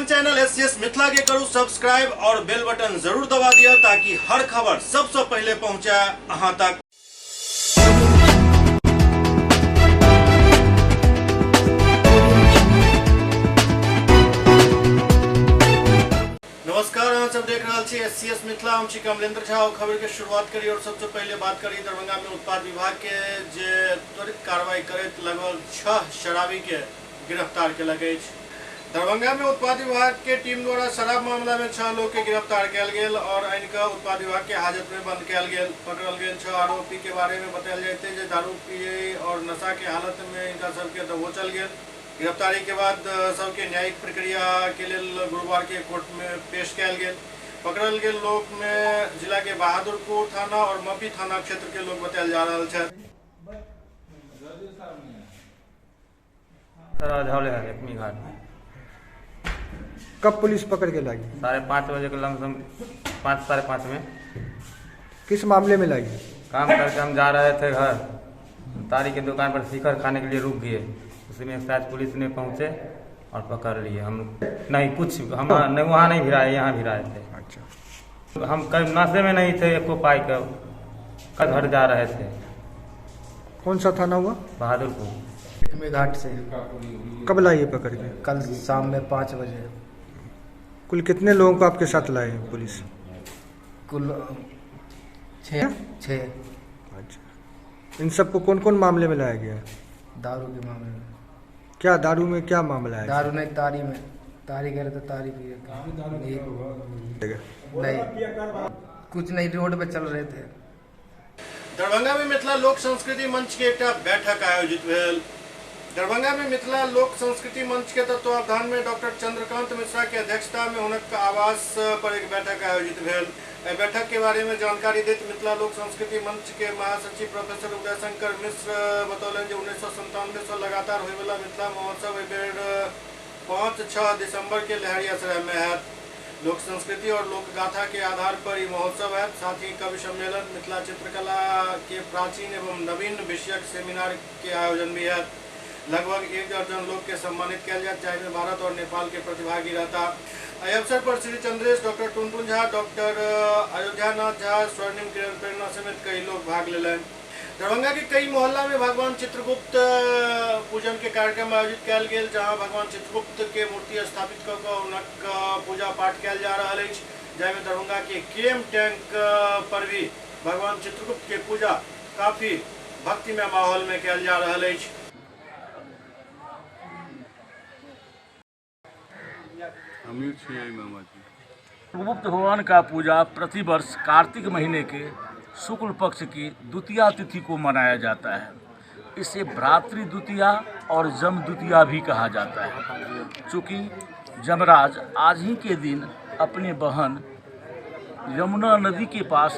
अपन channel SCS Mithila के करू subscribe और बेल बटन जरूर दबा दिया ताकि हर खबर सबसे पहले पहुंचे अहां तक। नमस्कार, अहाँ सब देख रहा छी एससीएस मिथिला। हम छी कमलेंद्र झा। खबर के शुरुआत करी और सबसे पहले बात करी दरभंगा में उत्पाद विभाग के जे त्वरित कार्रवाई करत लगभग 6 शराबी के गिरफ्तार किया गया। दरभंगा में उत्पाद विभाग के टीम द्वारा शराब मामला में 6 लोग के गिरफ्तार किया गया और इनका उत्पाद विभाग के हाजत में बंद किया गया। पकड़ल गए 6 आरोपी के बारे में बताया जाते हैं दारू पिए और नशा के हालत में इनका सबके दबोचल गया। गिरफ्तारी के बाद सबके न्यायिक प्रक्रिया के लिए गुरुवार के कोर्ट में पेश किया गया। पकड़ल गए लोग में जिला के बहादुरपुर थाना और मपी थाना क्षेत्र के लोग बताया जा रहा है। कब पुलिस पकड़ के लागी? 5:30 बजे के लमसम 5 साढ़े 5 में। किस मामले में लागी? काम करके हम जा रहे थे घर, तारी की दुकान पर शिखर खाने के लिए रुक गए। उसी में शायद पुलिस ने पहुंचे और पकड़ लिए। हम नहीं कुछ हम नहीं, वहाँ नहीं भिराए, यहाँ भिराए थे। अच्छा, हम कभी नशे में नहीं थे, एको पाई का घर जा रहे थे। कौन सा थाना हुआ? बहादुरपुर में घाट से। कब लाई पकड़ के? कल शाम में 5 बजे। कुल कितने लोगों को आपके साथ लाए पुलिस? कुल 6। अच्छा, इन सबको कौन कौन मामले में लाया गया? दारू के मामले में। क्या दारू में क्या मामला है? दारू नहीं, तारी में। तारी कह रहे थे, तारी पिए नहीं, कुछ नहीं, रोड पे चल रहे थे। दरभंगा में मिथिला लोक संस्कृति मंच के एक बैठक आयोजित भेल। दरभंगा में मिथिला लोक संस्कृति मंच के तत्वावधान में डॉक्टर चंद्रकांत मिश्रा के अध्यक्षता में उनका आवास पर एक बैठक आयोजित भेल। बैठक के बारे में जानकारी देते मिथिला लोक संस्कृति मंच के महासचिव प्रोफेसर उदय शंकर मिश्र बतौलन जो 1997 से लगातार होने वाला मिथिला महोत्सव एक बेर 5-6 दिसंबर के लहरियासराय में है। लोक संस्कृति और लोक गाथा के आधार पर ये महोत्सव है। साथ ही कवि सम्मेलन, मिथिला चित्रकला के प्राचीन एवं नवीन विषयक सेमिनार के आयोजन भी है। लगभग 1 दर्जन लोग के सम्मानित किया जाए, चाहे भारत और नेपाल के प्रतिभागी रहता। इस अवसर पर श्री चंद्रेश, डॉक्टर टुनटुन झा, डॉक्टर अयोध्यानाथ झा, स्वर्णिम किरण प्रेरणा समेत कई लोग भाग ले। दरभंगा के कई मोहल्ला में भगवान चित्रगुप्त पूजन के कार्यक्रम आयोजित किया गया, जहां भगवान चित्रगुप्त के मूर्ति स्थापित कर पूजा पाठ किया जा रहा है। जैमें दरभंगा के केएम टैंक पर भी भगवान चित्रगुप्त के पूजा काफी भक्तिमय माहौल में किया जा रहा है। चित्रगुप्त भगवान का पूजा प्रतिवर्ष कार्तिक महीने के शुक्ल पक्ष की द्वितीया तिथि को मनाया जाता है। इसे भ्रातृ द्वितीया और जम द्वितीया भी कहा जाता है। चूँकि जमराज आज ही के दिन अपने बहन यमुना नदी के पास,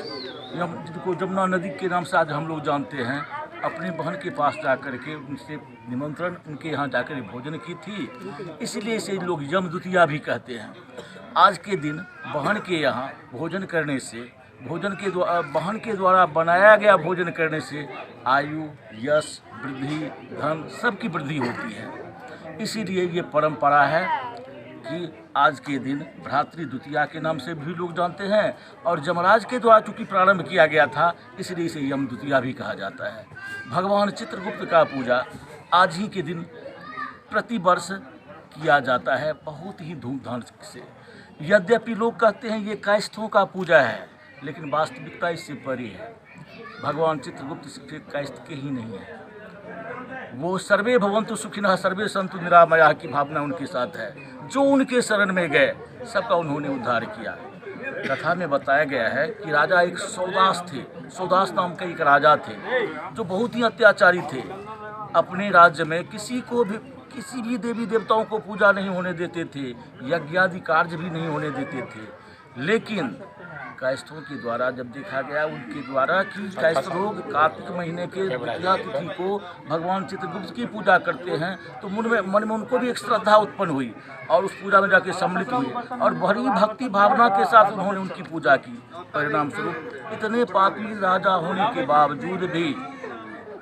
जिनको यमुना नदी के नाम से आज हम लोग जानते हैं, अपने बहन के पास जाकर के उनसे निमंत्रण, उनके यहाँ जाकर भोजन की थी, इसलिए इसे लोग यम द्वितीया भी कहते हैं। आज के दिन बहन के यहाँ भोजन करने से, बहन के द्वारा बनाया गया भोजन करने से आयु, यश, वृद्धि, धन सबकी वृद्धि होती है। इसीलिए ये परंपरा है कि आज के दिन भ्रातृ द्वितीया के नाम से भी लोग जानते हैं और जमराज के द्वारा चूँकि प्रारंभ किया गया था, इसलिए इसे यम द्वितीया भी कहा जाता है। भगवान चित्रगुप्त का पूजा आज ही के दिन प्रतिवर्ष किया जाता है, बहुत ही धूमधाम से। यद्यपि लोग कहते हैं ये कायस्थों का पूजा है, लेकिन वास्तविकता इससे परे है। भगवान चित्रगुप्त सिर्फ कायस्थ के ही नहीं है, वो सर्वे भवन्तु सुखिनः सर्वे सन्तु निरामयाः की भावना उनके साथ है। जो उनके शरण में गए सबका उन्होंने उद्धार किया। कथा में बताया गया है कि राजा एक सौदास थे। सौदास नाम के एक राजा थे जो बहुत ही अत्याचारी थे। अपने राज्य में किसी भी देवी देवताओं को पूजा नहीं होने देते थे, यज्ञ आदि कार्य भी नहीं होने देते थे। लेकिन कायस्थों के द्वारा जब देखा गया उनके द्वारा कि कायस्थ लोग कार्तिक महीने के द्वितीया तिथि को भगवान चित्रगुप्त की पूजा करते हैं, तो मन में उनको भी एक श्रद्धा उत्पन्न हुई और उस पूजा में जाके सम्मिलित हुए और बड़ी भक्ति भावना के साथ उन्होंने उनकी पूजा की। परिणाम स्वरूप इतने पापी राजा होने के बावजूद भी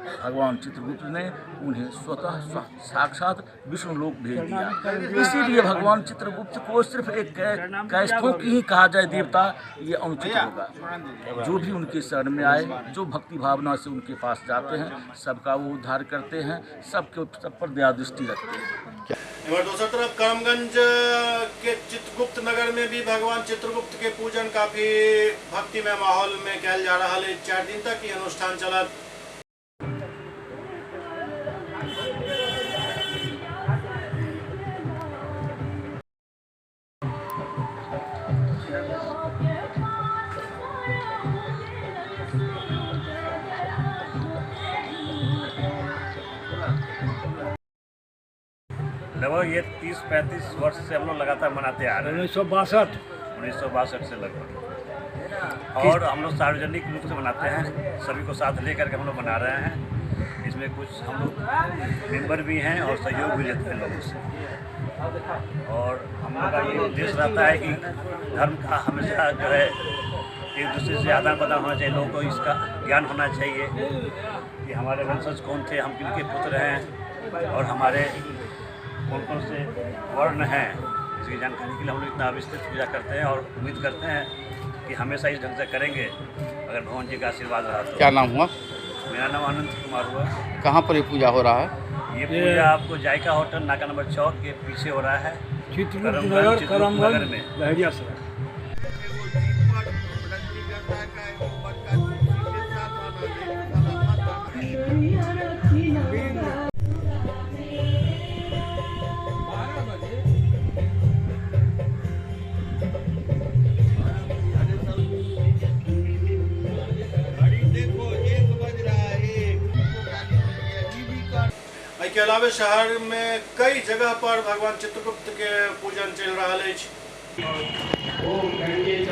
भगवान चित्रगुप्त ने उन्हें स्वतः साक्षात विष्णु लोक भेज दिया। इसीलिए भगवान चित्रगुप्त को सिर्फ एक कैस्थों की ही कहा जाए देवता, ये अनुचित होगा। जो भी उनके शरण में आए, जो भक्ति भावना से उनके पास जाते हैं, सबका वो उद्धार करते हैं, सब पर दया दृष्टि रखते हैं। और दूसरी तरफ करमगंज के चित्रगुप्त नगर में भी भगवान चित्रगुप्त के पूजन काफी भक्तिमय माहौल में कैल जा रहा है। 4 दिन तक ये अनुष्ठान चला। लगभग ये 30-35 वर्ष से हम लोग लगातार मनाते आ रहे हैं। 1962 से लगभग। और हम लोग सार्वजनिक रूप से मनाते हैं, सभी को साथ लेकर के हम लोग मना रहे हैं। इसमें कुछ हम लोग मेंबर भी हैं और सहयोग भी लेते हैं लोगों से। और हम लोग का ये उद्देश्य रहता है कि धर्म का हमेशा जो है एक दूसरे से आदान प्रदान होना चाहिए। लोगों को इसका ज्ञान होना चाहिए कि हमारे वंशज कौन थे, हम किनके पुत्र हैं और हमारे कौन कौन से वर्ण हैं। इसकी जानकारी के लिए हम लोग इतना विस्तृत पूजा करते हैं और उम्मीद करते हैं कि हमेशा इस ढंग से करेंगे अगर भगवान जी का आशीर्वाद रहा तो। क्या नाम हुआ? मेरा नाम अनंत कुमार हुआ। कहाँ पर ये पूजा हो रहा है? ये पूजा आपको जायका होटल नाका नंबर 4 के पीछे हो रहा है, चित्रगुप्त नगर में। के अलावा शहर में कई जगह पर भगवान चित्रगुप्त के पूजन चल रहा है। ओम गंगे च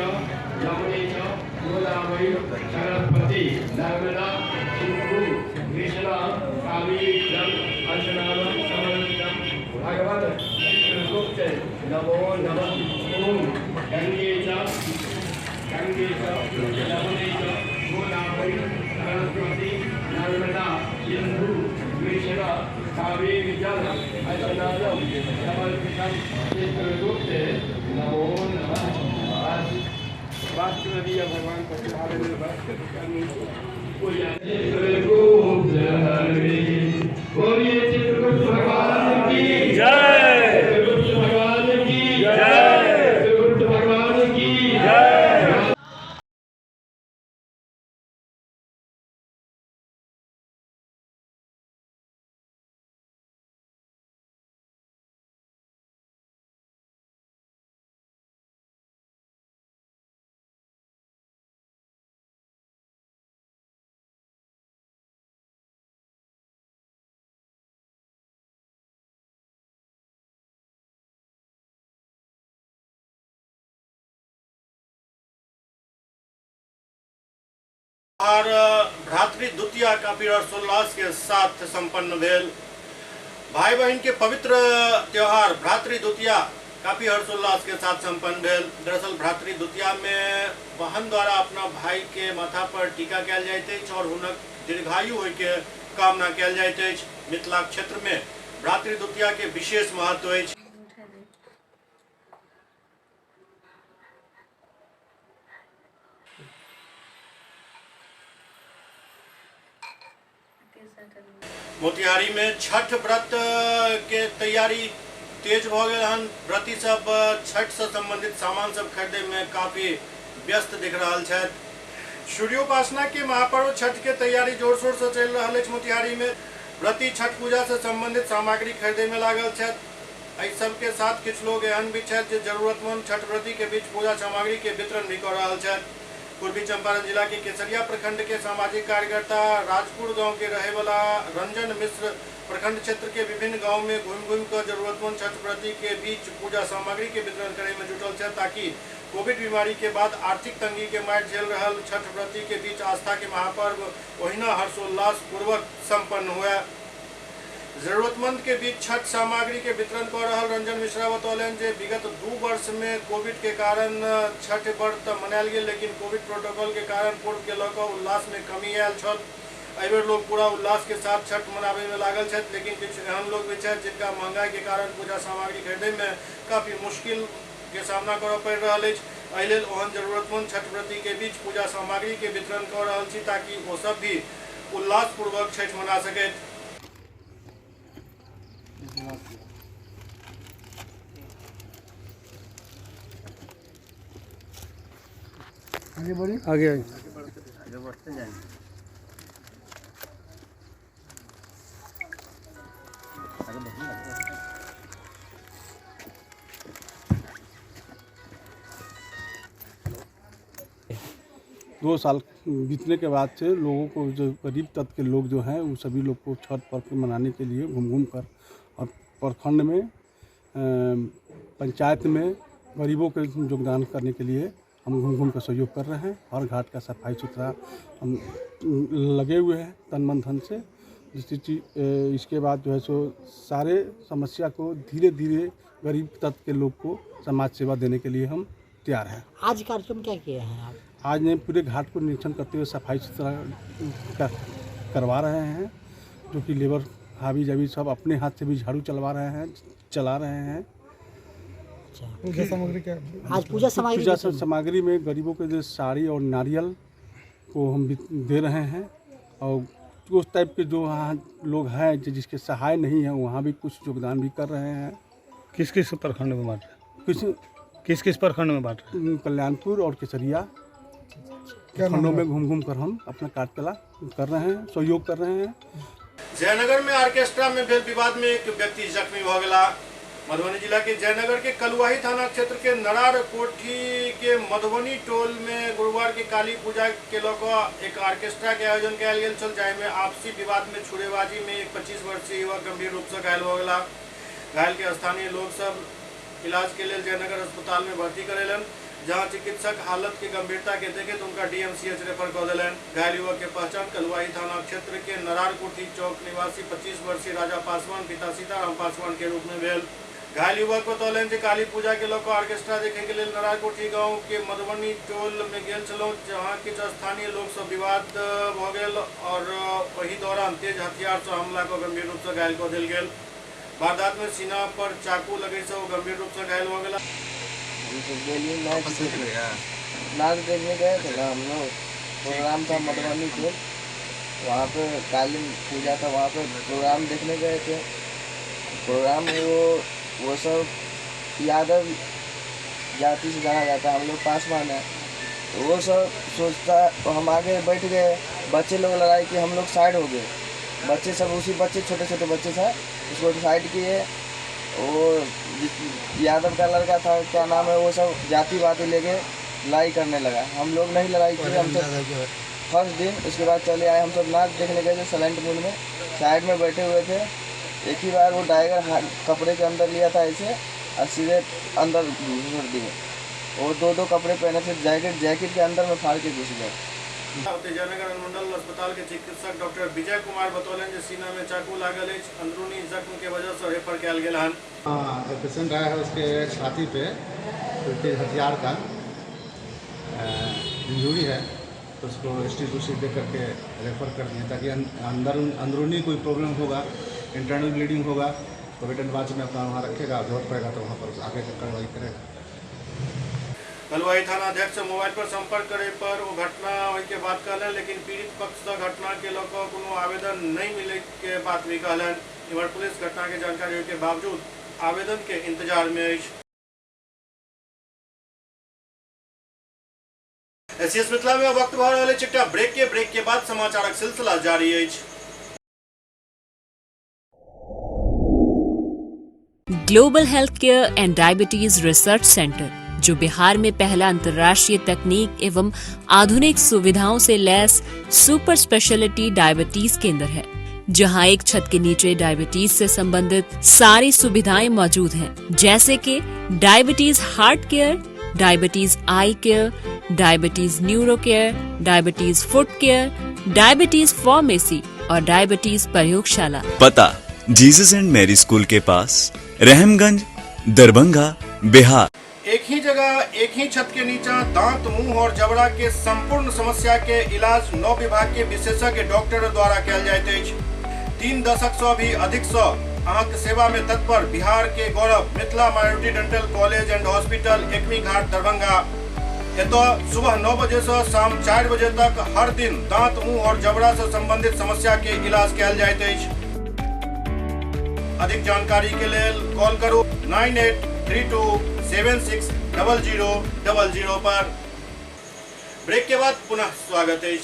यमुने च गोदावरी सरस्वती नर्मदा सिंधु कृष्णा कावेरी अर्चनाम समर्पितम भगवत चित्रगुप्त नमो नमः। ओम गंगे च यमुने च गोदावरी सरस्वती नर्मदा सिंधु कृष्णा कावेरी जल अर्चनाम समर्पितम चित्रगुप्त नमो नमः। भगवान को चित्रगुप्त भगवान की जय, चित्रगुप्त भगवान की जय, चित्रगुप्त भगवान की जय। और भ्रातृ द्वितीया काफी हर्षोल्लास के साथ संपन्न भेल। भाई बहन के पवित्र त्योहार भ्रातृ द्वितीया काफी हर्षोल्लास के साथ संपन्न भेल। दरअसल भ्रातृ द्वितीया में बहन द्वारा अपना भाई के माथा पर टीका कयल जाइत अछि और हुनक दीर्घायु होय के कामना कयल जाइत अछि। मिथिला क्षेत्र में भ्रातृ द्वितीया के विशेष महत्व अछि। मोतिहारी में छठ व्रत के तैयारी तेज भ गेल हन। व्रती सब छठ से संबंधित सामान सब खरीदे में काफी व्यस्त दिख रहा है। सूर्योपासना के महापर्व छठ के तैयारी जोर शोर से चल रहा है। मोतिहारी में व्रती छठ पूजा से संबंधित सामग्री खरीदे में लागल है। एहि सब के साथ कुछ लोग एहन भी है जरूरतमंद छठ व्रती के बीच पूजा सामग्री के वितरण भी कर रहा है। पूर्वी चंपारण जिला के केसरिया प्रखंड के सामाजिक कार्यकर्ता राजपुर गांव के रहे वाला रंजन मिश्र प्रखंड क्षेत्र के विभिन्न गांव में घूम कर जरूरतमंद छठ व्रती के बीच पूजा सामग्री के वितरण करे में जुटल है, ताकि कोविड बीमारी के बाद आर्थिक तंगी के मार झेल रहा छठ व्रती के बीच आस्था के महापर्व ओहिना हर्षोल्लास पूर्वक संपन्न हुआ। जरूरतमंद के बीच छठ सामग्री के वितरण कर रहा रंजन मिश्रा बतौलन जे विगत 2 वर्ष में कोविड के कारण छठ व्रत मनायल गेल, लेकिन कोविड प्रोटोकॉल के कारण पूर्व के लऽ कऽ उल्लास में कमी आयल छल। एहिबेर लोग पूरा उल्लास के साथ छठ मनाबे में लागल छथि, लेकिन कुछ एहन लोग भी छथि जिनका महंगाई के कारण पूजा सामग्री खरीदे में काफी मुश्किल के सामना करऽ पड़ि रहल अछि। एहि लेल ओहन जरूरतमंद छठ व्रती के बीच पूजा सामग्री के वितरण कऽ रहल छी ताकि ओ सब भी उल्लास पूर्वक छठ मना सकैत। आगे बढ़ते जाएंगे। दो साल बीतने के बाद से लोगों को, जो गरीब तबके के लोग जो हैं, उन सभी लोग को छठ पर्व मनाने के लिए घूम घूम कर और प्रखंड में, पंचायत में गरीबों के योगदान करने के लिए हम घूम घूम कर सहयोग कर रहे हैं। हर घाट का सफाई सुथरा हम लगे हुए हैं तन मन धन से। इसके बाद जो है सो सारे समस्या को धीरे धीरे गरीब तबके के लोग को समाज सेवा देने के लिए हम तैयार हैं। आज कार्यक्रम क्या किया है आप? आज ने पूरे घाट को निरीक्षण करते हुए सफाई सुथरा करवा रहे हैं, जो कि लेबर हावी जावी सब अपने हाथ से भी झाड़ू चला रहे हैं। पूजा सामग्री क्या? आज पूजा सामग्री में गरीबों के जो साड़ी और नारियल को हम भी दे रहे हैं, और उस टाइप के जो वहाँ लोग हैं जिसके सहाय नहीं है, वहाँ भी कुछ योगदान भी कर रहे हैं। किस किस प्रखंड में बांट रहे? किस किस प्रखंड में बांट रहे? कल्याणपुर और केसरिया खंडों में घूम घूम कर हम अपना कार्यकला कर रहे हैं, सहयोग कर रहे हैं। जयनगर में ऑर्केस्ट्रा में भेल विवाद में एक व्यक्ति जख्मी भ गेला। मधुबनी जिला के जयनगर के कलुआही थाना क्षेत्र के नरार कोठी के मधुबनी टोल में गुरुवार की काली पूजा के लऽ एक ऑर्केस्ट्रा के आयोजन कयल गेल छल, जाहिमे आपसी विवाद में छुड़ेबाजी में एक 25 वर्षीय युवक गंभीर रूप से घायल भ गेला। घायल के स्थानीय लोग सब इलाज के लिए जयनगर अस्पताल में भर्ती करेलन, जहां चिकित्सक हालत की गंभीरता के देखे तो उनका डीएमसीएच रेफर कर दिलन। घायल युवक के पहचान कलुआही थाना क्षेत्र के नरार कोठी चौक निवासी 25 वर्षीय राजा पासवान पिता सीताराम पासवान के रूप में भेल। घायल युवक को तौलन जे काली पूजा के लऽ ऑर्केस्ट्रा देखे के लिए नरार कोठी गाँव के मधुबनी टोल में गेल छलहुँ, जहाँ किछु स्थानीय लोग सब विवाद भ गेल और वही दौरान तेज हथियार से हमला को गंभीर रूप से घायल कऽ देल गेल। वारदात में सीना पर चाकू लगे से वो गंभीर रूप से घायल हो गया। नाच देखने गए थे ना हम लोग, प्रोग्राम था मधुबनी टोल, वहाँ पे काली पूजा था, वहाँ पे प्रोग्राम देखने गए थे। प्रोग्राम में वो सब यादव जाति से जाना जाता है, हम लोग पासवान है, तो वो सब सोचता, तो हम आगे बैठ गए, बच्चे लोग लड़ाई कि हम लोग साइड हो गए, बच्चे सब उसी बच्चे छोटे छोटे बच्चे थे उसको डिसाइड किए। वो यादव का लड़का था, क्या नाम है, वो सब जाति वाति लेके लड़ाई करने लगा। हम लोग नहीं लड़ाई किए, हम सब फर्स्ट दिन उसके बाद चले आए। हम सब नाच देखने गए थे साइलेंट मूड में, साइड में बैठे हुए थे। एक ही बार वो टाइगर कपड़े के अंदर लिया था ऐसे और सीधे अंदर घुस दिए। वो दो कपड़े पहने थे, जैकेट के अंदर में फाड़ के घुस गए। जयनगर अनुमंडल अस्पताल के चिकित्सक डॉक्टर विजय कुमार बतौलन जे सीना में चाकू लागल है, अंदरूनी जख्म के वजह से रेफर किया गेल हन। पेशेंट आया है, उसके छाती पे तेज हथियार का इंजरी है, तो उसको स्टिच दे करके रेफर कर दिए, ताकि अंदरूनी कोई प्रॉब्लम होगा, इंटरनल ब्लीडिंग होगा तो रिटर्न बाद में अपना वहाँ रखेगा, जरूरत पड़ेगा तो वहाँ पर आगे कार्रवाई करेगा। कलुआही थाना अध्यक्ष से मोबाइल पर संपर्क करे पर वो घटना के बात कहलन, लेकिन पीड़ित पक्ष से घटना के लेकर कोनो आवेदन नहीं मिले के बात भी कहलन। इधर पुलिस घटना के जानकारी के बावजूद आवेदन के इंतजार में है। एसएस मिथिला में वक्त भर वाले चिट्टा ब्रेक के बाद समाचारक सिलसिला जारी है। Global health care and diabetes research centre, जो बिहार में पहला अंतर्राष्ट्रीय तकनीक एवं आधुनिक सुविधाओं से लैस सुपर स्पेशलिटी डायबिटीज केंद्र है, जहां एक छत के नीचे डायबिटीज से संबंधित सारी सुविधाएं मौजूद हैं, जैसे कि diabetes heart care, diabetes eye care, diabetes neuro care, diabetes foot care, diabetes pharmacy और डायबिटीज प्रयोगशाला। पता जीसस एंड मैरी स्कूल के पास, रहमगंज, दरभंगा, बिहार। एक ही जगह एक ही छत के नीचे दांत, मुंह और जबड़ा के संपूर्ण समस्या के इलाज 9 विभाग के विशेषज्ञ डॉक्टर द्वारा कयल जाइत अछि। 3 दशक से भी अधिक से अहाँक सेवा में तत्पर बिहार के गौरव Mithila minority dental college and hospital Ekmi Ghat Darbhanga. एतो सुबह 9 बजे से शाम 4 बजे तक हर दिन दांत, मुंह और जबड़ा से संबंधित समस्या के इलाज कयल जाइत अछि। अधिक जानकारी के लिए कॉल करू 9832760000 पर। ब्रेक के बाद पुनः स्वागत है।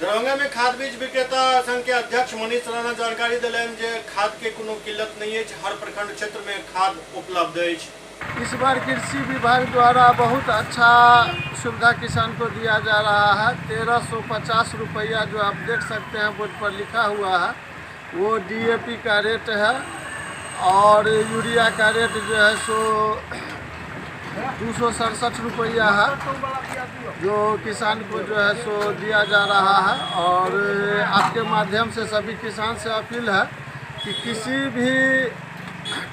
दरभंगा में खाद बीज विक्रेता संघ के अध्यक्ष मनीष राणा जानकारी दिलन जे खाद के कोनो किल्लत नहीं है, हर प्रखंड क्षेत्र में खाद उपलब्ध है। इस बार कृषि विभाग द्वारा बहुत अच्छा सुविधा किसान को दिया जा रहा है। 1350 रुपया जो आप देख सकते हैं बोर्ड पर लिखा हुआ है वो DAP का रेट है और यूरिया का रेट जो है सो 267 रुपया है जो किसान को जो है सो दिया जा रहा है। और आपके माध्यम से सभी किसान से अपील है कि किसी भी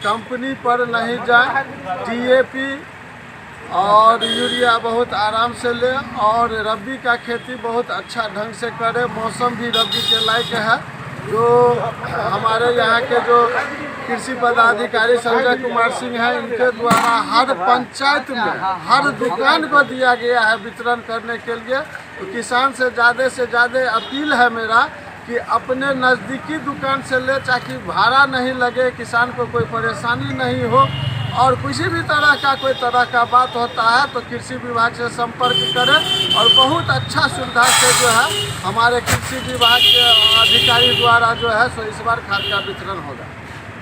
कंपनी पर नहीं जाए, DAP और यूरिया बहुत आराम से ले और रबी का खेती बहुत अच्छा ढंग से करे। मौसम भी रबी के लायक है। जो हमारे यहाँ के जो कृषि पदाधिकारी संजय कुमार सिंह हैं, इनके द्वारा हर पंचायत में हर दुकान को दिया गया है वितरण करने के लिए। तो किसान से ज़्यादा अपील है मेरा कि अपने नज़दीकी दुकान से ले ताकि भाड़ा नहीं लगे, किसान को कोई परेशानी नहीं हो। और किसी भी तरह का बात होता है तो कृषि विभाग से संपर्क करें। और बहुत अच्छा सुविधा से जो है हमारे कृषि विभाग के अधिकारी द्वारा जो है सो इस बार खाद का वितरण होगा।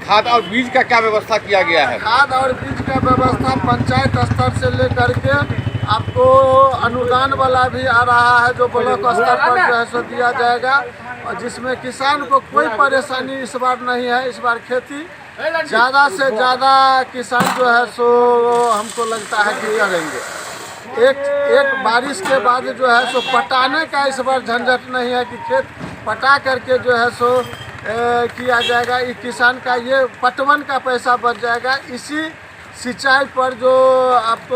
खाद और बीज का क्या व्यवस्था किया गया है? खाद और बीज का व्यवस्था पंचायत स्तर से लेकर के आपको अनुदान वाला भी आ रहा है जो ब्लॉक स्तर पर जो है सो दिया जाएगा। और जिसमें किसान को कोई परेशानी इस बार नहीं है। इस बार खेती ज़्यादा से ज़्यादा किसान जो है सो हमको लगता है कि करेंगे। एक बारिश के बाद जो है सो पटाने का इस बार झंझट नहीं है कि खेत पटा करके जो है सो किया जाएगा। इस किसान का ये पटवन का पैसा बच जाएगा। इसी सिंचाई पर जो आप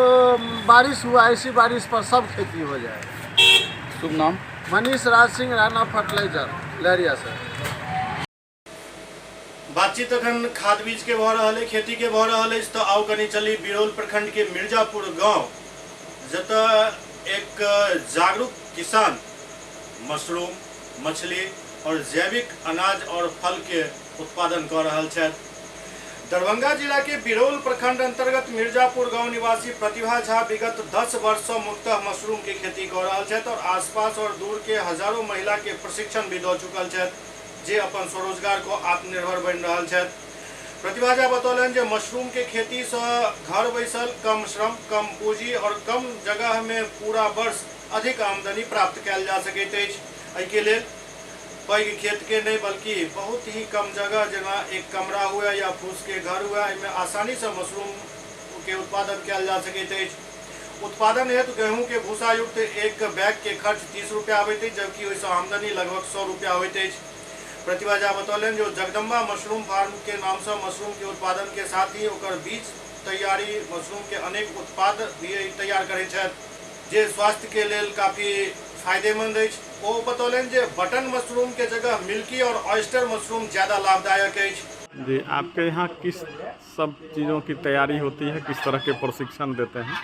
बारिश हुआ इसी बारिश पर सब खेती हो जाएगा। शुभ नाम? मनीष राज सिंह, राणा फर्टिलाइजर, लहरिया से। बातचीत अखन खाद बीज के भऽ रहल है, खेती के भऽ रहल है। तो आओ कनी चली बिरौल प्रखंड के मिर्जापुर गांव, जतऽ एक जागरूक किसान मशरूम, मछली और जैविक अनाज और फल के उत्पादन कर रहल छथि। दरभंगा जिला के बिरौल प्रखंड अंतर्गत मिर्जापुर गांव निवासी प्रतिभा झा विगत 10 वर्ष से मुख्यतः मशरूम के खेती कर रहल छथि और आसपास और दूर के हजारों महिला के प्रशिक्षण भी दऽ चुकल छथि जे अपन स्वरोजगार को आत्मनिर्भर बन रहल छथि। प्रतिभा झा बतौलन जे मशरूम के खेती से घर बैसल कम श्रम, कम पूंजी और कम जगह में पूरा वर्ष अधिक आमदनी प्राप्त कयल जा सकैत अछि। एहि के लेल पैघ खेत के नहीं बल्कि बहुत ही कम जगह जना एक कमरा हुआ या फूस के घर हुआ, इनमें आसानी से मशरूम के उत्पादन किया जा सकैत अछि। उत्पादन हेतु गेहूं के भूसा युक्त एक बैग के खर्च 30 रुपया आबैत अछि, जबकि ओहिसँ आमदनी लगभग 100 रुपया होइत अछि। प्रतिभा झा बतौलन जो जगदम्बा मशरूम फार्म के नाम से मशरूम के उत्पादन के साथ ही ओकर बीज तैयारी मशरूम के अनेक उत्पाद भी तैयार करैत छथि जे स्वास्थ्य के लेल काफी फायदेमंद अछि। वो बतौलन जे बटन मशरूम के जगह मिल्की और ऑयस्टर मशरूम ज्यादा लाभदायक अछि। जी, आपके यहाँ किस सब चीज़ों की तैयारी होती है, किस तरह के प्रशिक्षण देते हैं?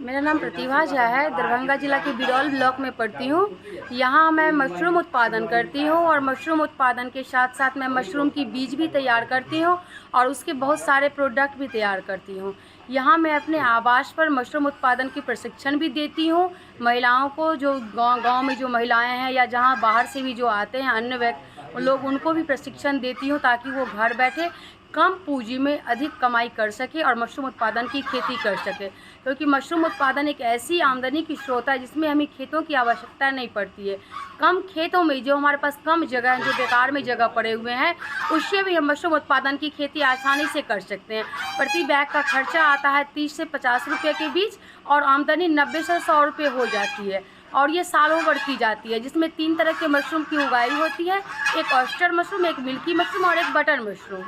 मेरा नाम प्रतिभा झा है, दरभंगा जिला के बिरौल ब्लॉक में पढ़ती हूँ। यहाँ मैं मशरूम उत्पादन करती हूँ और मशरूम उत्पादन के साथ साथ मैं मशरूम की बीज भी तैयार करती हूँ और उसके बहुत सारे प्रोडक्ट भी तैयार करती हूँ। यहाँ मैं अपने आवास पर मशरूम उत्पादन की प्रशिक्षण भी देती हूँ महिलाओं को, जो गांव में जो महिलाएं हैं या जहाँ बाहर से भी जो आते हैं अन्य व्यक्ति लोग, उनको भी प्रशिक्षण देती हूँ ताकि वो घर बैठे कम पूंजी में अधिक कमाई कर सके और मशरूम उत्पादन की खेती कर सके। क्योंकि मशरूम उत्पादन एक ऐसी आमदनी की स्रोत है जिसमें हमें खेतों की आवश्यकता नहीं पड़ती है। कम खेतों में जो हमारे पास कम जगह है, जो बेकार में जगह पड़े हुए हैं, उससे भी हम मशरूम उत्पादन की खेती आसानी से कर सकते हैं। प्रति बैग का खर्चा आता है 30 से 50 रुपये के बीच और आमदनी 90 से 100 रुपये हो जाती है और ये सालों भर की जाती है, जिसमें 3 तरह के मशरूम की उगाई होती है, एक ऑयस्टर मशरूम, एक मिल्की मशरूम और एक बटर मशरूम।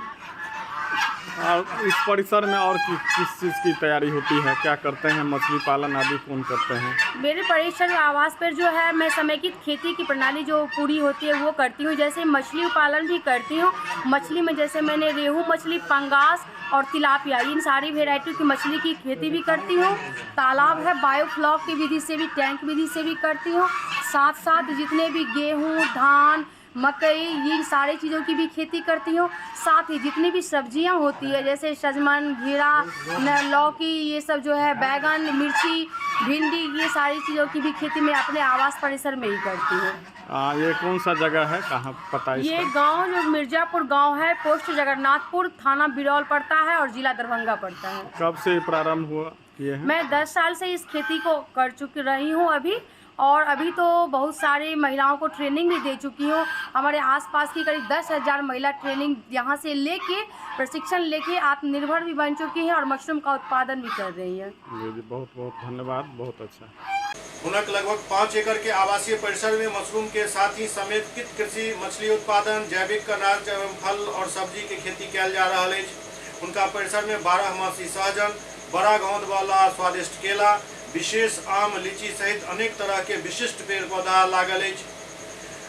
और इस परिसर में और किस चीज़ की तैयारी होती है, क्या करते हैं, मछली पालन आदि कौन करते हैं? मेरे परिसर आवास पर जो है मैं समेकित खेती की प्रणाली जो पूरी होती है वो करती हूँ। जैसे मछली पालन भी करती हूँ। मछली में जैसे मैंने रेहू मछली, पंगास और तिलापिया, इन सारी वेराइटी की मछली की खेती भी करती हूँ। तालाब है, बायोफ्लॉक की विधि से भी, टैंक विधि से भी करती हूँ। साथ साथ जितने भी गेहूँ, धान, मकई, इन सारी चीज़ों की भी खेती करती हूँ। साथ ही जितनी भी सब्जियां होती है जैसे सजमन, घिरा, लौकी, ये सब जो है, बैगन, मिर्ची, भिंडी, ये सारी चीज़ों की भी खेती मैं अपने आवास परिसर में ही करती हूँ। ये कौन सा जगह है, कहाँ पता है ये इसका? गांव जो मिर्जापुर गांव है, पोस्ट जगन्नाथपुर, थाना बिरौल पड़ता है और जिला दरभंगा पड़ता है। कब से प्रारंभ हुआ किए हैं? मैं 10 साल से इस खेती को कर चुकी रही हूँ अभी, और अभी तो बहुत सारी महिलाओं को ट्रेनिंग भी दे चुकी हूँ। हमारे आसपास की करीब 10,000 महिला ट्रेनिंग यहाँ से लेके, प्रशिक्षण लेके आत्मनिर्भर भी बन चुकी हैं और मशरूम का उत्पादन भी कर रही है। जी, बहुत बहुत धन्यवाद, बहुत अच्छा। हुनक लगभग 5 एकड़ के आवासीय परिसर में मशरूम के साथ ही समेकित कृषि, मछली उत्पादन, जैविक अनाज एवं फल और सब्जी के खेती कयल जा रहा है। उनका परिसर में 12मासी सहजन, बड़ा घौंद वाला स्वादिष्ट केला, विशेष आम, लीची सहित अनेक तरह के विशिष्ट पेड़ पौधा लागल है।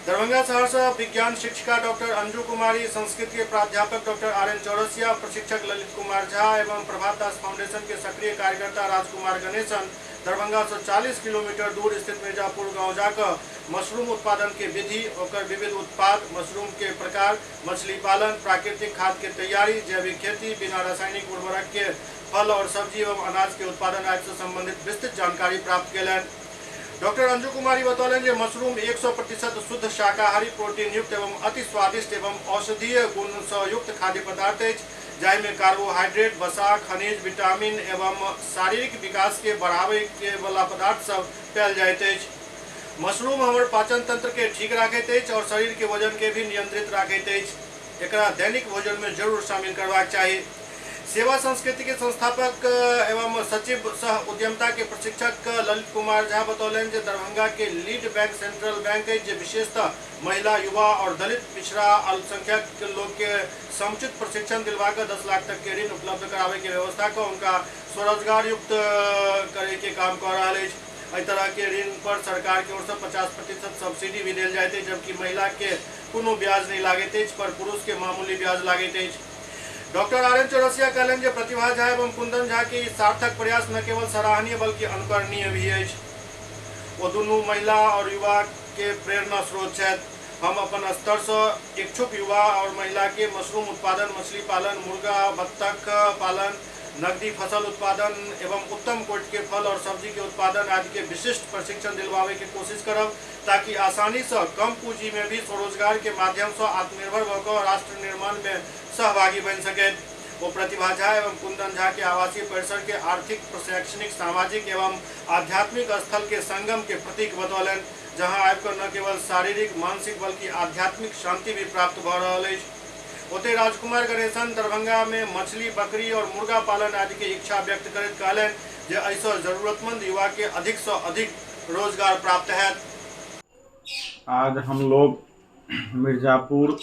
दरभंगा शहर से विज्ञान शिक्षिका डॉक्टर अंजू कुमारी, संस्कृत के प्राध्यापक डॉक्टर RN चौरसिया, प्रशिक्षक ललित कुमार झा एवं प्रभात दास फाउंडेशन के सक्रिय कार्यकर्ता राजकुमार गणेशन दरभंगा से 40 किलोमीटर दूर स्थित मिर्जापुर गांव जाकर मशरूम उत्पादन के विधि, ओकर विविध उत्पाद, मशरूम के प्रकार, मछली पालन, प्राकृतिक खाद के तैयारी, जैविक खेती, बिना रासायनिक उर्वरक के फल और सब्जी एवं अनाज के उत्पादन आदि से संबंधित विस्तृत जानकारी प्राप्त कयलनि। डॉक्टर अंजू कुमारी बतौलन जे मशरूम 100% शुद्ध शाकाहारी, प्रोटीन युक्त एवं अति स्वादिष्ट एवं औषधीय गुण से युक्त खाद्य पदार्थ है, जाहि में कार्बोहाइड्रेट, वसा, खनिज, विटामिन एवं शारीरिक विकास के बढ़ावे के वाला पदार्थ सब पायल जाइत अछि। मशरूम हमर पाचन तंत्र के ठीक रखैत अछि और शरीर के वजन के भी नियंत्रित रखैत अछि। एकरा दैनिक भोजन में जरूर शामिल करबाक चाही। सेवा संस्कृति के संस्थापक एवं सचिव सह उद्यमता के प्रशिक्षक ललित कुमार झा बतौलन जे दरभंगा के लीड बैंक सेंट्रल बैंक है, जो विशेषतः महिला, युवा और दलित, पिछड़ा, अल्पसंख्यक लोग के समुचित प्रशिक्षण दिलवाकर 10 लाख तक के ऋण उपलब्ध करावे के व्यवस्था को उनका स्वरोजगार युक्त करे के काम कर रहा है। इस तरह के ऋण पर सरकार की ओर से 50% सब्सिडी भी दिल जाते, जबकि महिला के कोनो ब्याज नहीं लागते, पर पुरुष के मामूली ब्याज लागते। डॉक्टर RN चौरसिया कहलन जे प्रतिभा झा एवं कुंदन झा के सार्थक प्रयास न केवल सराहनीय बल्कि अनुकरणीय भी है। वो दोनों महिला और युवा के प्रेरणा स्रोत है। हम अपन स्तर से इच्छुक युवा और महिला के मशरूम उत्पादन, मछली पालन, मुर्गा, बत्तख पालन, नकदी फसल उत्पादन एवं उत्तम कोटि के फल और सब्जी के उत्पादन आदि के विशिष्ट प्रशिक्षण दिलवावे के कोशिश करब, ताकि आसानी से कम पूंजी में भी स्वरोजगार के माध्यम से आत्मनिर्भर होकर राष्ट्र निर्माण में सहभागी बन सके। वो प्रतिभा झा एवं कुंदन झा के आवासीय परिसर के आर्थिक, शैक्षणिक, सामाजिक एवं आध्यात्मिक स्थल के संगम के प्रतीक बतौलन, जहाँ आबिकर न केवल शारीरिक, मानसिक बल्कि आध्यात्मिक शांति भी प्राप्त भ रहा है। ओते राजकुमार गणेशन दरभंगा में मछली, बकरी और मुर्गा पालन आदि की इच्छा व्यक्त करते कहलन जे ऐसा जरूरतमंद युवा के अधिक से अधिक रोजगार प्राप्त है। आज हम लोग मिर्जापुर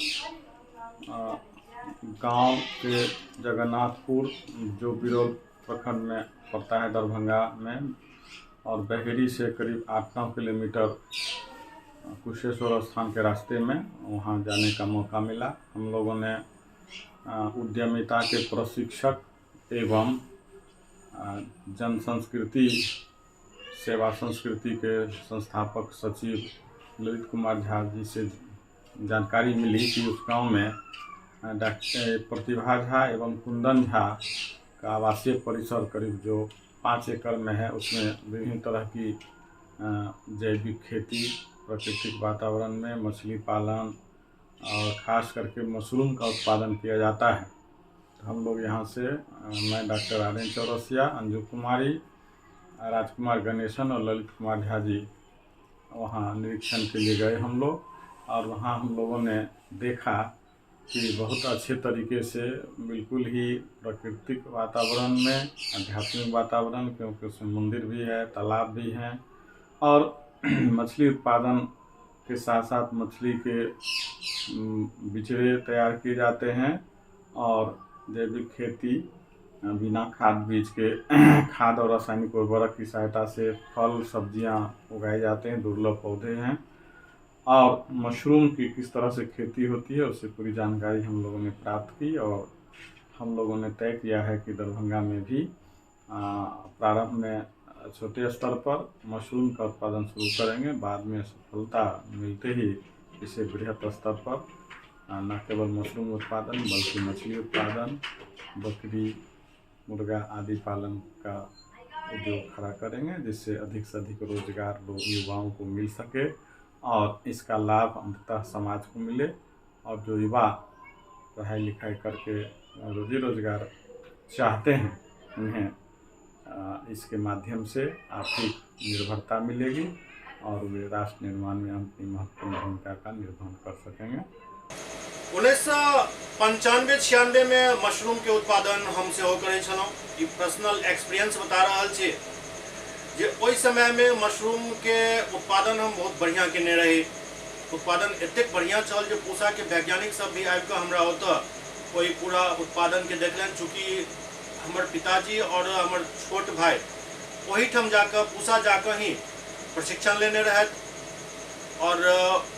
गांव के जगन्नाथपुर, जो बिरौल प्रखंड में पड़ता है दरभंगा में, और बहेड़ी से करीब 8-9 किलोमीटर कुशेश्वर स्थान के रास्ते में वहाँ जाने का मौका मिला। हम लोगों ने उद्यमिता के प्रशिक्षक एवं जन संस्कृति, सेवा संस्कृति के संस्थापक सचिव ललित कुमार झा जी से जानकारी मिली कि उस गांव में डॉक्टर प्रतिभा झा एवं कुंदन झा का आवासीय परिसर करीब जो 5 एकड़ में है, उसमें विभिन्न तरह की जैविक खेती, प्राकृतिक वातावरण में मछली पालन और ख़ास करके मशरूम का उत्पादन किया जाता है। तो हम लोग यहाँ से मैं डॉक्टर RN चौरसिया, अंजू कुमारी, राजकुमार गणेशन और ललित कुमार झा जी वहाँ निरीक्षण के लिए गए हम लोग, और वहाँ हम लोगों ने देखा कि बहुत अच्छे तरीके से बिल्कुल ही प्राकृतिक वातावरण में, आध्यात्मिक वातावरण, क्योंकि उसमें मंदिर भी है, तालाब भी हैं, और मछली उत्पादन के साथ साथ मछली के बिचड़े तैयार किए जाते हैं और जैविक खेती बिना खाद बीज के खाद और रासायनिक उर्वरक की सहायता से फल सब्जियां उगाए जाते हैं, दुर्लभ पौधे हैं। और मशरूम की किस तरह से खेती होती है उससे पूरी जानकारी हम लोगों ने प्राप्त की और हम लोगों ने तय किया है कि दरभंगा में भी प्रारंभ में छोटे स्तर पर मशरूम का उत्पादन शुरू करेंगे। बाद में सफलता मिलते ही इसे बृहत स्तर पर न केवल मशरूम उत्पादन बल्कि मछली उत्पादन, बकरी, मुर्गा आदि पालन का उद्योग खड़ा करेंगे, जिससे अधिक से अधिक रोजगार युवाओं को मिल सके और इसका लाभ अंततः समाज को मिले और जो युवा पढ़ाई लिखाई करके रोजी रोजगार चाहते हैं उन्हें इसके माध्यम से आर्थिक निर्भरता मिलेगी और वे राष्ट्र निर्माण में अपनी महत्वपूर्ण भूमिका का निर्वहन कर सकेंगे। 1995-96 में मशरूम के उत्पादन हम से करे छलौं। ई पर्सनल एक्सपीरियंस बता रहा छे जे ओई समय में मशरूम के उत्पादन हम बहुत बढ़िया केने रहे। उत्पादन एतेक बढ़िया चल जे पूसा के वैज्ञानिक सब भी आबि के हमरा होता कोई पूरा उत्पादन के देखलन। चूँकि हमर पिताजी और हमर छोट भाई वही ठम जाकर पूसा जाकर ही प्रशिक्षण लेने रहे और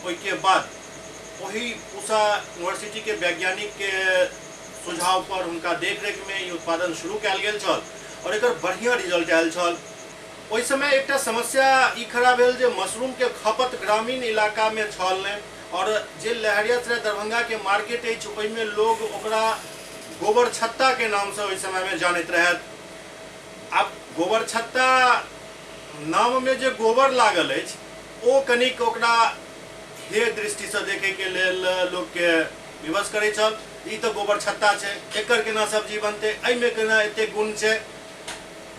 ओई के बाद वही पूसा यूनिवर्सिटी के वैज्ञानिक के सुझाव पर उनका देखरेख में ये उत्पादन शुरू कयल गेल छल और एक बढ़िया रिजल्ट आयल छल। ओई समय एक समस्या ई खड़ा भेल जे मशरूम के खपत ग्रामीण इलाका में छल नहीं और जे लहरियासराय दरभंगा के मार्केट अछि ओहिमे लोग ओकरा गोबर छत्ता के नाम से ओहि समय में जानैत रहत। अब गोबर छत्ता नाम में जे गोबर लागल अछि ओ कनिक ओकरा हे दृष्टि से देखे के लेल लोग के विवश करे छल। ई तो गोबर छत्ता छे, एकर केना सब्जी बनते, एहि में केना एते गुण छे।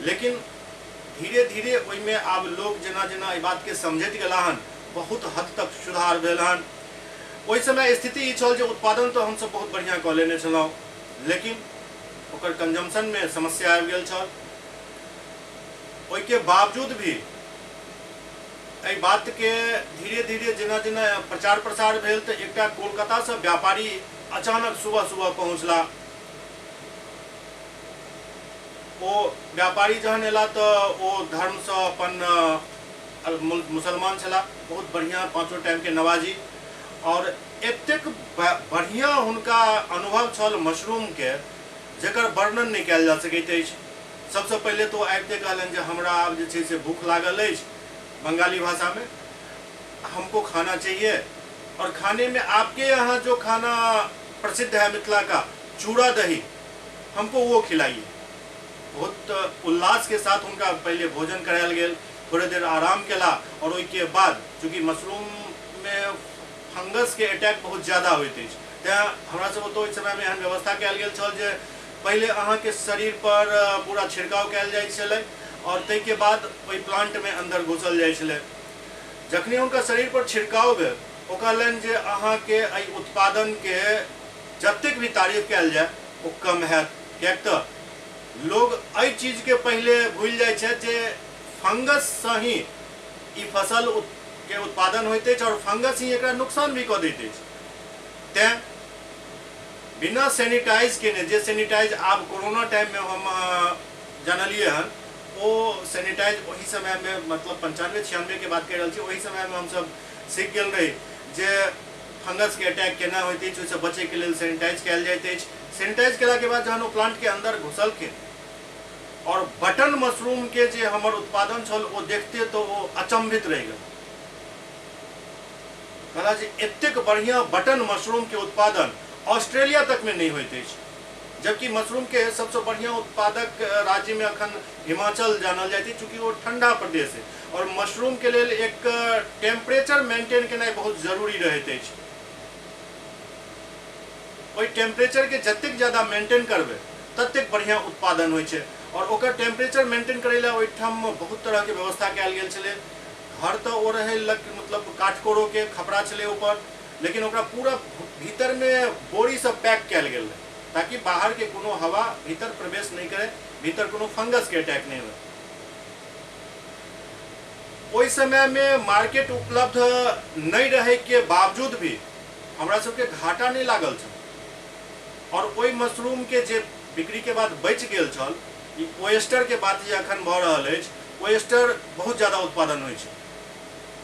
लेकिन धीरे धीरे ओहिमे आब लोग जेना जेना ई बात के समझैत गेला हन बहुत हद तक सुधार भेल हन। ओहि समय स्थिति ई छल जे उत्पादन तो हम सब बहुत बढ़िया कऽ लेने छलहुँ लेकिन ओकर कंजम्पशन में समस्या आबि गेल छल। ओहि के बावजूद भी एहि बात के धीरे धीरे जेना जेना प्रचार प्रसार भेल तऽ एकटा कोलकाता से व्यापारी अचानक सुबह सुबह पहुँचला। ओ व्यापारी जहन एला तऽ ओ धर्म से अपन मुसलमान छला, बहुत बढ़िया पाँचों टाइम के नवाजी और एतेक बढ़िया हुनका अनुभव छल मशरूम के जेकर वर्णन नहीं कयल जा सकैत अछि। सबसे पहले तो आबिते कहलन जे हमरा आब जे छै से भूख लागल अछि, बंगाली भाषा में हमको खाना चाहिए और खाने में आपके यहाँ जो खाना प्रसिद्ध है मिथिला का चूड़ा दही, हमको वो खिलाइए। बहुत उल्लास के साथ उनका पहले भोजन करायल गेल, थोड़े देर आराम केला और ओहिके बाद चूँकि मशरूम में फंगस के अटैक बहुत ज़्यादा होइत अछि तेँ हमरा सब ओतऽ ओहि समय में एहन व्यवस्था कयल गेल छल जे पहले अहाँ के शरीर पर पूरा छिड़काव कयल जाइ छलै और ताहि के बाद ओहि प्लांट में अंदर घुसल जाइ छलै। जखनी हुनका शरीर पर छिड़काव भेल ओ कहलनि जे अहाँ के एहि उत्पादन के जतेक भी तारीफ कयल जाय ओ कम हैत, किएक तऽ लोग एहि चीज के पहले भूलि जाइ छै जे फंगस से ही ई फसल के उत्पादन होइत अछि और फंगस ही एकरा नुकसान भी कऽ दैत अछि। तेँ बिना सैनिटाइज केने जे सैनिटाइज आब कोरोना टाइम में हम जानलिए हन ओ सैनिटाइज वही समय में मतलब 95-96 के बात कह रहल छी, वही समय में हम सब सीख गेल रही जे फंगस के अटैक केना होइत अछि, ओहिसँ बचे के लेल सैनिटाइज कयल जाइत अछि। सैनिटाइज केला के बाद जहन ओ प्लांट के अंदर घुसलखिन और बटन मशरूम के जे हमर उत्पादन छल ओ देखते तो ओ अचंभित रहि गेल। कहला जे एतेक बढ़िया बटन मशरूम के उत्पादन ऑस्ट्रेलिया तक में नहीं होइत अछि, जबकि मशरूम के सबसे बढ़िया उत्पादक राज्य में अखन हिमाचल जानल जाइत अछि चूँकि वो ठंडा प्रदेश है और मशरूम के लेल एक टेम्परेचर मेंटेन केनाइ बहुत जरूरी रहैत अछि। ओहि टेम्परेचर के जतेक ज्यादा मेंटेन करबै ततेक बढ़िया उत्पादन होइ छै और ओकर टेम्परेचर मेंटेन करै ला ओहिठाम बहुत तरह के व्यवस्था कयल गेल छलै। घर तो ओ रहे मतलब काठकोरो के खपड़ा छलै ऊपर, लेकिन ओकरा पूरा भीतर में बोरी से पैक कयल गेल रहे ताकि बाहर के कोनो हवा भीतर प्रवेश नहीं करे, भीतर कोनो फंगस के अटैक नहीं हो। ओहि समय में मार्केट उपलब्ध नहीं रहे के बावजूद भी हमरा सबके घाटा नहीं लागल छल और ओहि मशरूम के जे बिक्री के बाद बचि गेल छल, ई ओयस्टर के बात जे अखन भऽ रहल अछि, ओयस्टर बहुत ज्यादा उत्पादन होइ छै।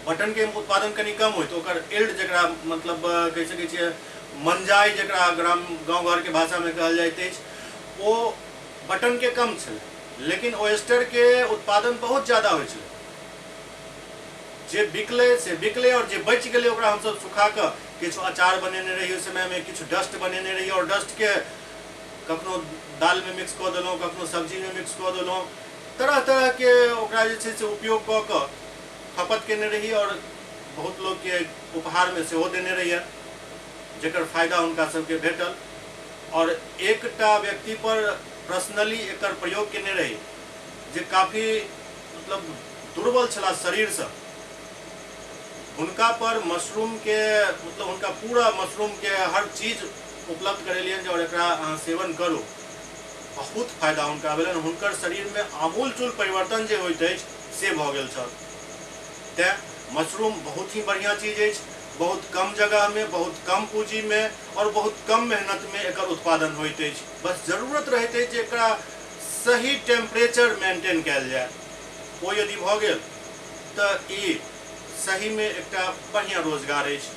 मटन के उत्पादन कनि कम होइ, तो ओकर एल्ड जकरा मतलब कहि सकै छियै मंजाई जकरा गाँव घर के भाषा में कहल जाइत अछि, ओ मटन के कम छलै, लेकिन ओयस्टर के उत्पादन बहुत ज्यादा होइ छलै। जे बिकलै से बिकलै, और जे बचि गेलै ओकरा हमसब सुखा कऽ किछु अचार बनेने रही उस समय में, किछु डस्ट बनेने रही, और डस्ट के कखनो दाल में मिक्स कऽ देलहुँ, कखनो सब्जी में मिक्स कऽ देलहुँ, तरह तरह के ओकरा जे छै से उपयोग कऽ कऽ खपत केने रही, और बहुत लोग के उपहार में सेहो देने रहिए, जेकर फायदा हुनका सबके भेटल। और एकटा व्यक्ति पर पर्सनली एकर प्रयोग केने रही जे काफी मतलब दुर्बल छला शरीर से, हुनका पर मशरूम के मतलब हुनका पूरा मशरूम के हर चीज उपलब्ध करेलियन और एकरा अहाँ सेवन करू, बहुत फायदा हुनका भेलन। हुनकर शरीर में आमूल चूल परिवर्तन जे होइत अछि से भऽ गेल छल। तेँ मशरूम बहुत ही बढ़िया चीज अछि, बहुत कम जगह में, बहुत कम पूंजी में और बहुत कम मेहनत में एकर उत्पादन होइत अछि। बस जरूरत रहैत अछि जे एकरा सही टेम्परेचर मेंटेन कयल जाय। ओ यदि भऽ गेल तऽ ई सही में एकटा बढ़िया रोजगार अछि।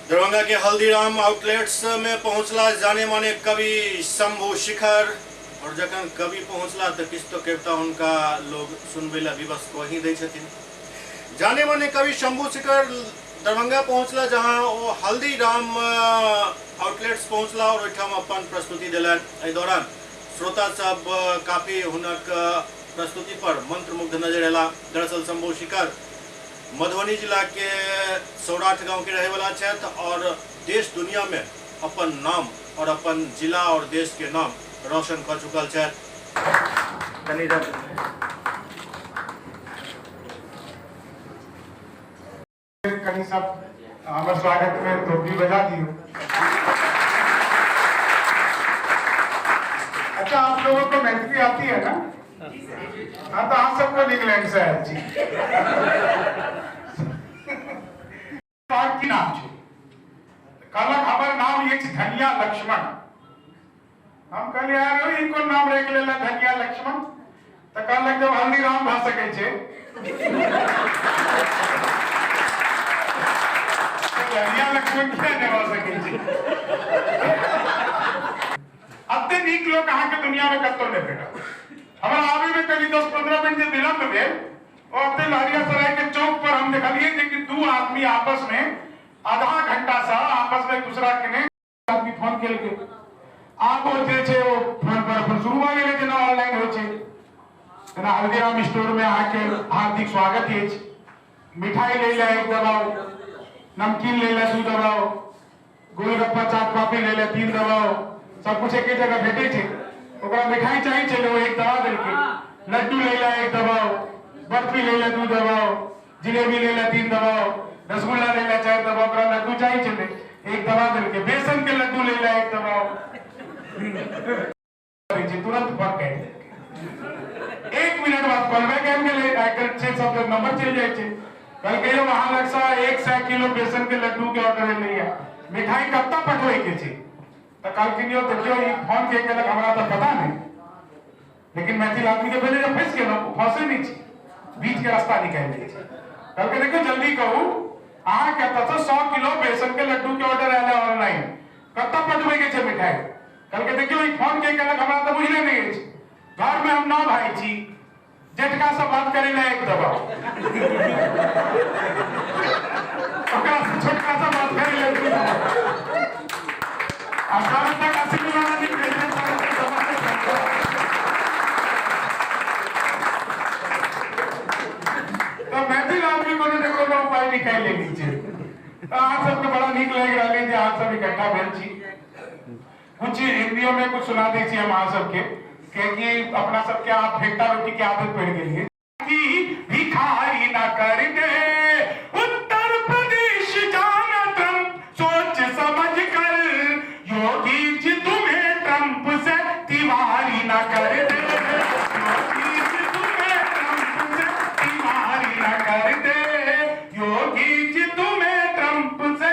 दरभंगा के हल्दीराम आउटलेट्स में पहुंचला जाने माने कवि शंभू शिखर, और जखन कवि पहुंचला तो किछु तो कविता हुनका लोग सुनबै ला विवश कऽ ही दै छथिन। जाने माने कवि शंभू शिखर दरभंगा पहुंचला, जहां वो हल्दीराम आउटलेट्स पहुंचला और ओहिठाम अपन प्रस्तुति देलन। एहि दौरान श्रोता सब काफी हुनक प्रस्तुति पर मंत्रमुग्ध नजर अयला। दरअसल शंभू शिखर मधुबनी जिला के सौराठ गांव के रहे वाला छथि, और देश दुनिया में अपन नाम और अपन जिला और देश के नाम रोशन कर चुकल छथि। कहीं सब हमारे स्वागत में टोपी बजा दी। अच्छा, आप लोगों को मैथिली आती है ना? हाँ, तो आप सबको इंग्लैंड से है जी। की नाम छे कहलक हमार नाम ये धनिया लक्ष्मण। हम कहलिए यार इनको नाम रख लेला धनिया लक्ष्मण, तो कहलक जब हल्दीराम भा सके छे धनिया लक्ष्मण क्या नहीं हो सके छे। अत्ते नीक लोग अहाँ के दुनिया में कतो नहीं भेटल। हमारा आवे में कभी 10-15 मिनट से विलंब भेल, और लहरियासराय के चौक पर हम देखलिए जे कि दू आदमी आपस में आधा घंटा से आपस में एक दूसरा के ने आदमी फोन केल के आब ओ जे छे वो फोन पर अपन शुरू भ गेलै, जेना ऑनलाइन होय छे। जेना हल्दीराम स्टोर में आके हार्दिक स्वागत अछि, मिठाई ले ले एक दबाओ, नमकीन ले ले 2 दबाओ, गोलगप्पा चाट कॉफी ले ले 3 दबाओ, सब कुछ एक जगह भेटे छे। ओकरा मिठाई चाहिए चलो एक दबा देल के, लड्डू ले ले 1 दबाओ, बर्फी ले ले 2 दबाओ, जिलेबी ले ले 3 दबाओ, रसगुल्ला ले ले 4 दबाओ, ओकरा लड्डू चाहिए चले 1 दबा देल के, बेसन के लड्डू ले ले 1 दबाओ। तुरंत फोन कर 1 मिनट बाद कॉल बैक आबि गेलै, आइकर 6 सब नंबर चल जाय छै। कल के वहां लग सा 100 किलो बेसन के लड्डू के ऑर्डर लिया, मिठाई कब तक पठवे के छै। तो कल के देखियो ई फोन के केलक, हमरा तो पता नहीं, लेकिन मैथिल आदमी के पहले जब फंस गेल फंसे नहीं छी, बीच के रास्ता निकाल दै छै। कल के देखियो जल्दी कहू अहाँ कहता था 100 किलो बेसन के लड्डू के ऑर्डर आयल ऑनलाइन, कब तक पठवे के छै मिठाई। कल के देखियो ई फोन के केलक, हमरा तो बुझले नहीं अछि। घर में हम 9 भाई छी, जेठका से बात करे ले 1 दबाओ, ओकरा से छोटका से बात करे ले 2 दबाओ, आ सब तक असली वाला नहीं भेजे तो मैथिल आदमी को देखो तो उपाय निकाल ले लीजिए। तो आप सबके बड़ा नीक लग रहा है जे आप सब इकट्ठा भेल छी। कुछ हिंदियों में कुछ सुना दै छी हम अहाँ सबके, कि अपना सबके आप फेंकता रोटी की आदत पड़ गई है कि भिखारी ना कर दे उत्तर प्रदेश जाना ट्रंप, सोच समझ कर योगी जी तुम्हें ट्रंप से तिवारी ना कर दे, योगी जी तुम्हें ट्रंप से तिवारी ना कर दे, योगी जी तुम्हें ट्रंप से।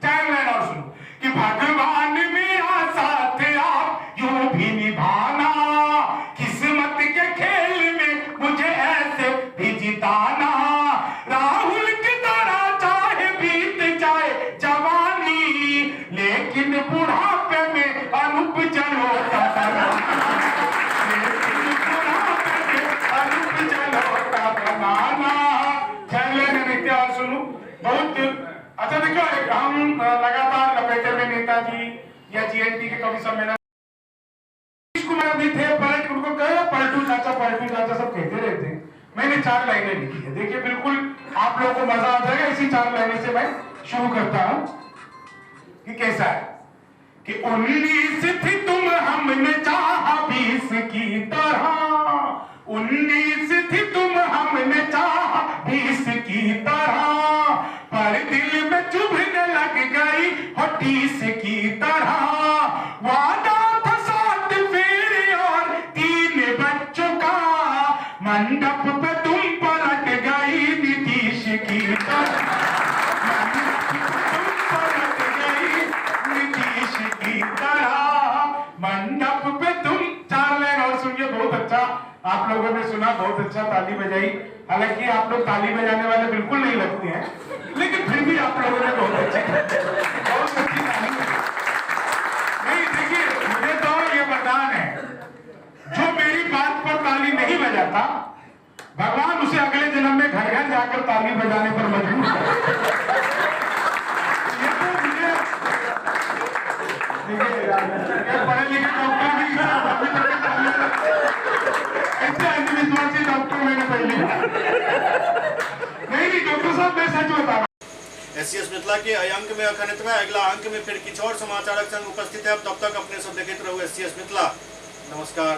चार लाइन और सुनो, हम लगातार लपेटे में नेताजी या जीएनटी के कवि सम्मेलन कुमार भी थे, पलट उनको कहे पलटू चाचा सब कहते रहते। मैंने 4 लाइनें लिखी है, देखिए बिल्कुल आप लोगों को मजा आ जाएगा। इसी 4 लाइनें से मैं शुरू करता हूं कि कैसा है कि 19 थी तुम हमने चाहा 20 की तरह, 19 थी तुम हमने चाहा 20 की तरह, पर दिल में चुभने लग गई हो 30 की तरह। वादा था 7 फेरे और 3 बच्चों का, मंडप पे तुम पलट गई नीतीश की तरह, मंडप पे तुम। 4 लाइन और सुनिए, बहुत अच्छा आप लोगों ने सुना, बहुत अच्छा ताली बजाई। हालांकि आप लोग ताली बजाने वाले बिल्कुल नहीं लगते हैं, लेकिन फिर भी आप लोगों ने बहुत अच्छी ताली नहीं। देखिए मुझे तो ये वरदान है, जो मेरी बात पर ताली नहीं बजाता, भगवान उसे अगले जन्म में घर घर जाकर ताली बजाने पर मजबूर करे। पढ़े लिखे डॉक्टर भी ऐसे अंधविश्वासी डॉक्टर मैंने पहले नहीं डॉक्टर साहब मैं सच बता। एससीएस मिथिला के अंक में अखंडता, अगला अंक में फिर किछु और समाचारक संग उपस्थित है। तब तक अपने सब देखते रहो एससीएस मिथिला। नमस्कार।